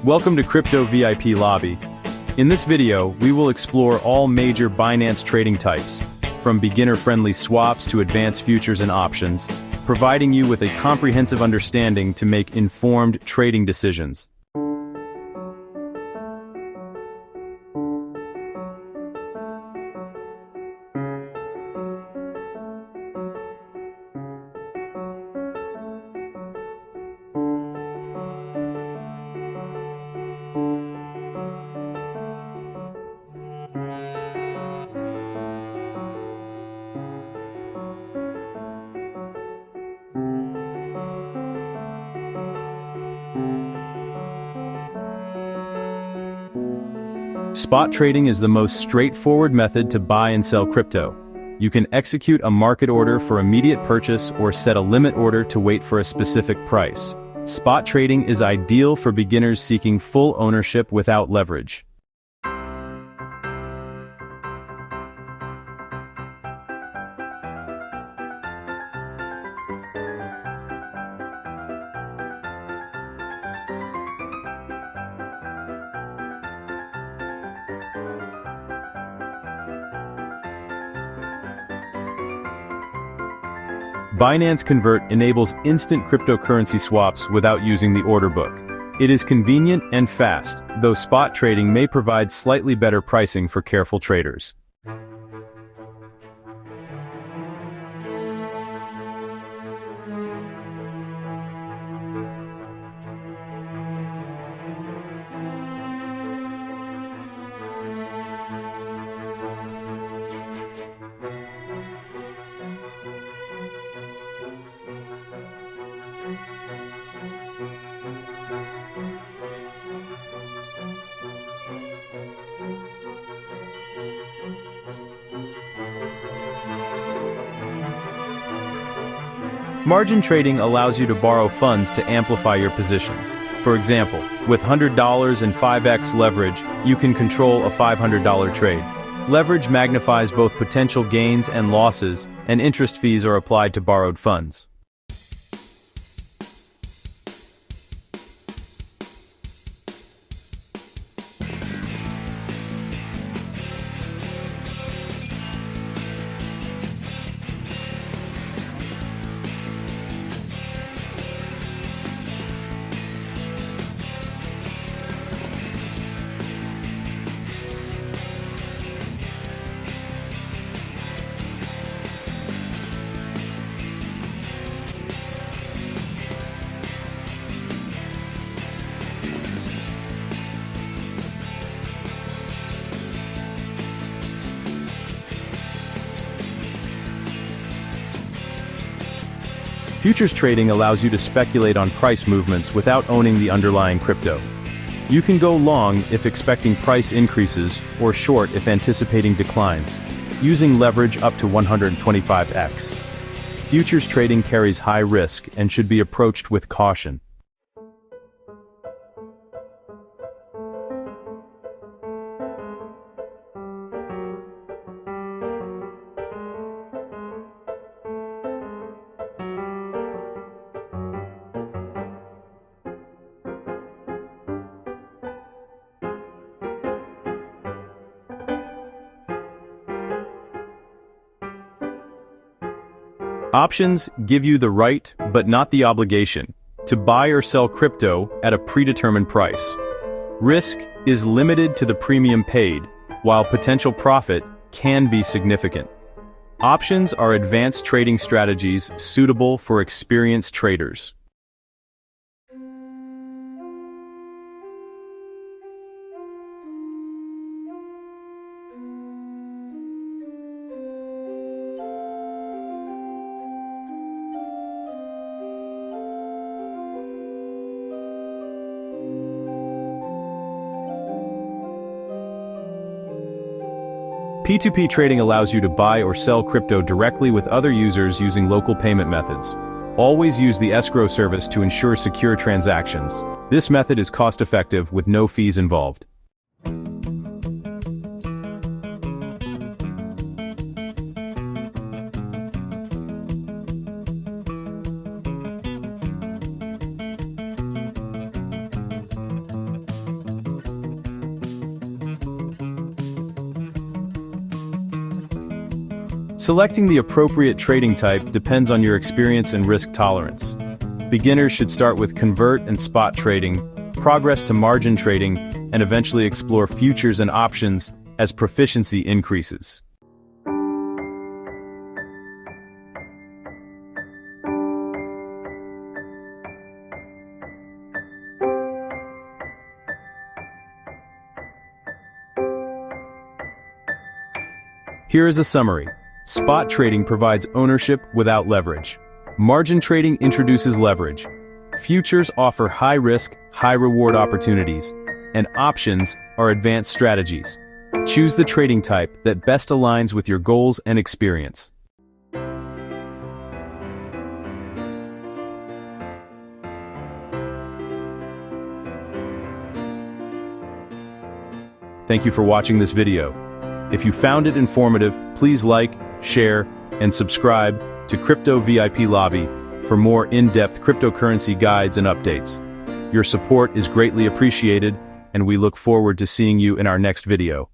Welcome to Crypto VIP Lobby. In this video, we will explore all major Binance trading types, from beginner-friendly swaps to advanced futures and options, providing you with a comprehensive understanding to make informed trading decisions. Spot trading is the most straightforward method to buy and sell crypto. You can execute a market order for immediate purchase or set a limit order to wait for a specific price. Spot trading is ideal for beginners seeking full ownership without leverage. Binance Convert enables instant cryptocurrency swaps without using the order book. It is convenient and fast, though spot trading may provide slightly better pricing for careful traders. Margin trading allows you to borrow funds to amplify your positions. For example, with $100 and 5x leverage, you can control a $500 trade. Leverage magnifies both potential gains and losses, and interest fees are applied to borrowed funds. Futures trading allows you to speculate on price movements without owning the underlying crypto. You can go long if expecting price increases, or short if anticipating declines, using leverage up to 125x. Futures trading carries high risk and should be approached with caution. Options give you the right, but not the obligation, to buy or sell crypto at a predetermined price. Risk is limited to the premium paid, while potential profit can be significant. Options are advanced trading strategies suitable for experienced traders. P2P trading allows you to buy or sell crypto directly with other users using local payment methods. Always use the escrow service to ensure secure transactions. This method is cost-effective with no fees involved. Selecting the appropriate trading type depends on your experience and risk tolerance. Beginners should start with convert and spot trading, progress to margin trading, and eventually explore futures and options as proficiency increases. Here is a summary. Spot trading provides ownership without leverage. Margin trading introduces leverage. Futures offer high-risk, high-reward opportunities, and options are advanced strategies. Choose the trading type that best aligns with your goals and experience. Thank you for watching this video. If you found it informative, please like, share, and subscribe to Crypto VIP Lobby for more in-depth cryptocurrency guides and updates. Your support is greatly appreciated, and we look forward to seeing you in our next video.